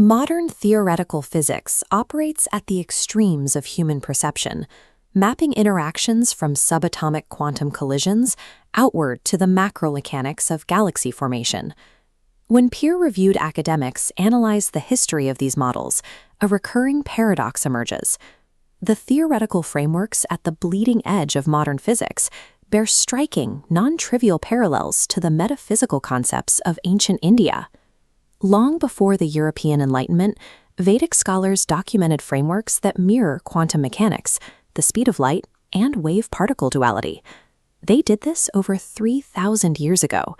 Modern theoretical physics operates at the extremes of human perception, mapping interactions from subatomic quantum collisions outward to the macromechanics of galaxy formation. When peer-reviewed academics analyze the history of these models, a recurring paradox emerges. The theoretical frameworks at the bleeding edge of modern physics bear striking, non-trivial parallels to the metaphysical concepts of ancient India. Long before the European Enlightenment, Vedic scholars documented frameworks that mirror quantum mechanics, the speed of light, and wave-particle duality. They did this over 3,000 years ago.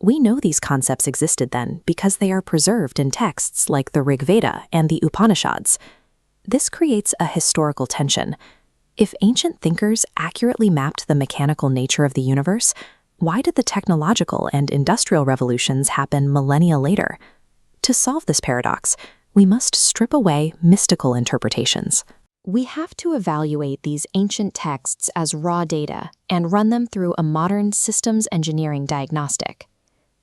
We know these concepts existed then because they are preserved in texts like the Rig Veda and the Upanishads. This creates a historical tension. If ancient thinkers accurately mapped the mechanical nature of the universe, why did the technological and industrial revolutions happen millennia later? To solve this paradox, we must strip away mystical interpretations. We have to evaluate these ancient texts as raw data and run them through a modern systems engineering diagnostic.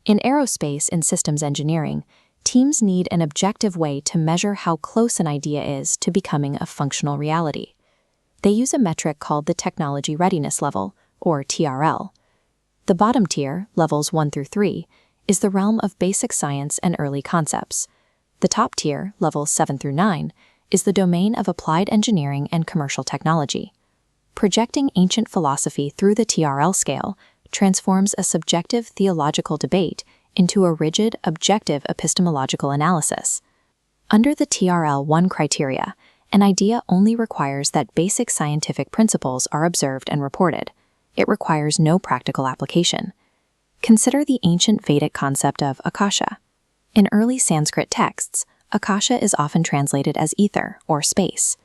In aerospace and systems engineering, teams need an objective way to measure how close an idea is to becoming a functional reality. They use a metric called the Technology Readiness Level, or TRL. The bottom tier, levels 1 through 3, is the realm of basic science and early concepts. The top tier, levels 7 through 9, is the domain of applied engineering and commercial technology. Projecting ancient philosophy through the TRL scale transforms a subjective theological debate into a rigid, objective epistemological analysis. Under the TRL-1 criteria, an idea only requires that basic scientific principles are observed and reported. It requires no practical application. Consider the ancient Vedic concept of akasha. In early Sanskrit texts, akasha is often translated as ether or space.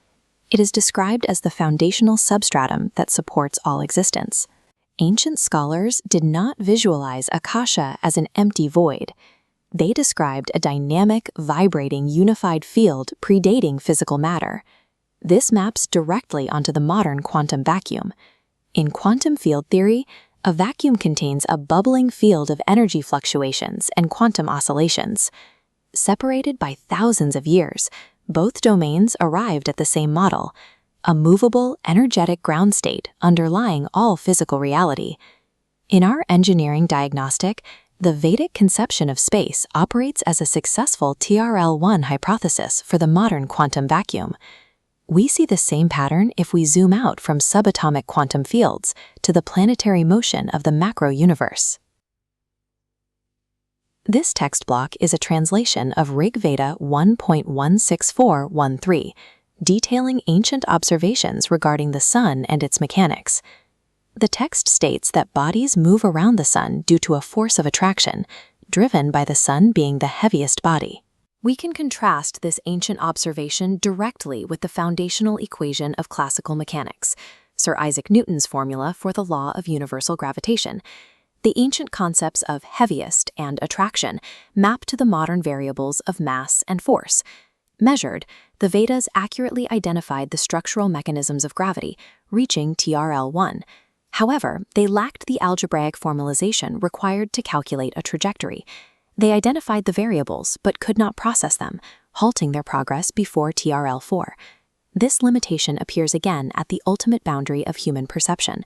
It is described as the foundational substratum that supports all existence. Ancient scholars did not visualize akasha as an empty void. They described a dynamic, vibrating, unified field predating physical matter. This maps directly onto the modern quantum vacuum. In quantum field theory, a vacuum contains a bubbling field of energy fluctuations and quantum oscillations. Separated by thousands of years, both domains arrived at the same model, a movable, energetic ground state underlying all physical reality. In our engineering diagnostic, the Vedic conception of space operates as a successful TRL-1 hypothesis for the modern quantum vacuum. We see the same pattern if we zoom out from subatomic quantum fields to the planetary motion of the macro-universe. This text block is a translation of Rig Veda 1.16413, detailing ancient observations regarding the sun and its mechanics. The text states that bodies move around the sun due to a force of attraction, driven by the sun being the heaviest body. We can contrast this ancient observation directly with the foundational equation of classical mechanics, Sir Isaac Newton's formula for the law of universal gravitation. The ancient concepts of heaviest and attraction map to the modern variables of mass and force. Measured, the Vedas accurately identified the structural mechanisms of gravity, reaching TRL-1. However, they lacked the algebraic formalization required to calculate a trajectory. They identified the variables but could not process them, halting their progress before TRL-4. This limitation appears again at the ultimate boundary of human perception.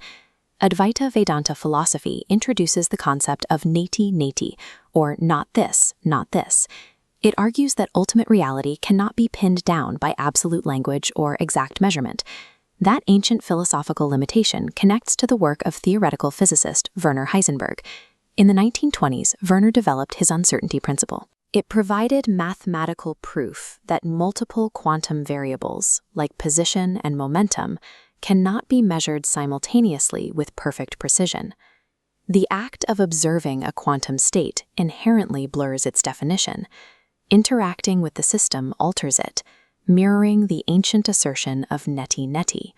Advaita Vedanta philosophy introduces the concept of neti-neti, or not this, not this. It argues that ultimate reality cannot be pinned down by absolute language or exact measurement. That ancient philosophical limitation connects to the work of theoretical physicist Werner Heisenberg. In the 1920s, Werner developed his uncertainty principle. It provided mathematical proof that multiple quantum variables, like position and momentum, cannot be measured simultaneously with perfect precision. The act of observing a quantum state inherently blurs its definition. Interacting with the system alters it, mirroring the ancient assertion of neti-neti.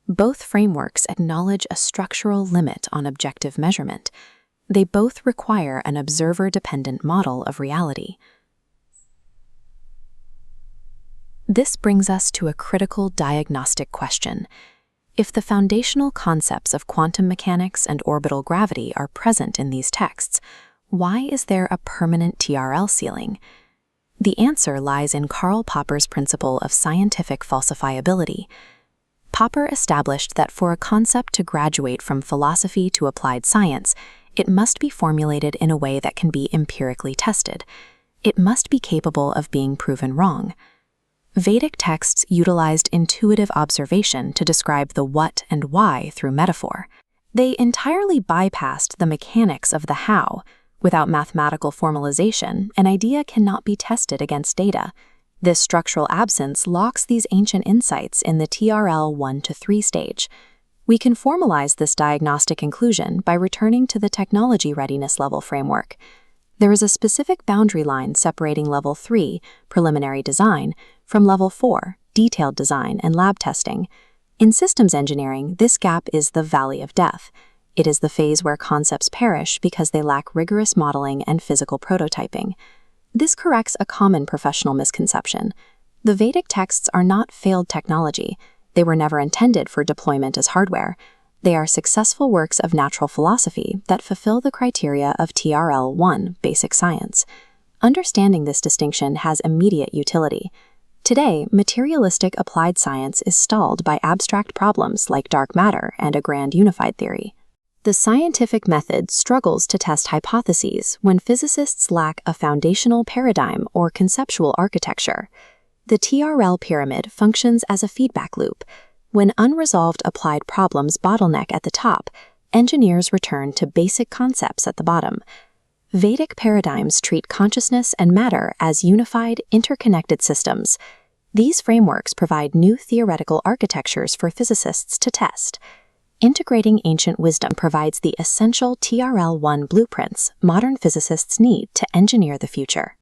Both frameworks acknowledge a structural limit on objective measurement. They both require an observer-dependent model of reality. This brings us to a critical diagnostic question. If the foundational concepts of quantum mechanics and orbital gravity are present in these texts, why is there a permanent TRL ceiling? The answer lies in Karl Popper's principle of scientific falsifiability. Popper established that for a concept to graduate from philosophy to applied science, it must be formulated in a way that can be empirically tested. It must be capable of being proven wrong. Vedic texts utilized intuitive observation to describe the what and why through metaphor. They entirely bypassed the mechanics of the how. Without mathematical formalization, an idea cannot be tested against data. This structural absence locks these ancient insights in the TRL 1 to 3 stage. We can formalize this diagnostic inclusion by returning to the technology readiness level framework. There is a specific boundary line separating level 3, preliminary design, from level 4, detailed design and lab testing. In systems engineering, this gap is the valley of death. It is the phase where concepts perish because they lack rigorous modeling and physical prototyping. This corrects a common professional misconception. The Vedic texts are not failed technology. They were never intended for deployment as hardware. They are successful works of natural philosophy that fulfill the criteria of TRL 1, basic science. Understanding this distinction has immediate utility. Today, materialistic applied science is stalled by abstract problems like dark matter and a grand unified theory. The scientific method struggles to test hypotheses when physicists lack a foundational paradigm or conceptual architecture. The TRL pyramid functions as a feedback loop. When unresolved applied problems bottleneck at the top, engineers return to basic concepts at the bottom. Vedic paradigms treat consciousness and matter as unified, interconnected systems. These frameworks provide new theoretical architectures for physicists to test. Integrating ancient wisdom provides the essential TRL 1 blueprints modern physicists need to engineer the future.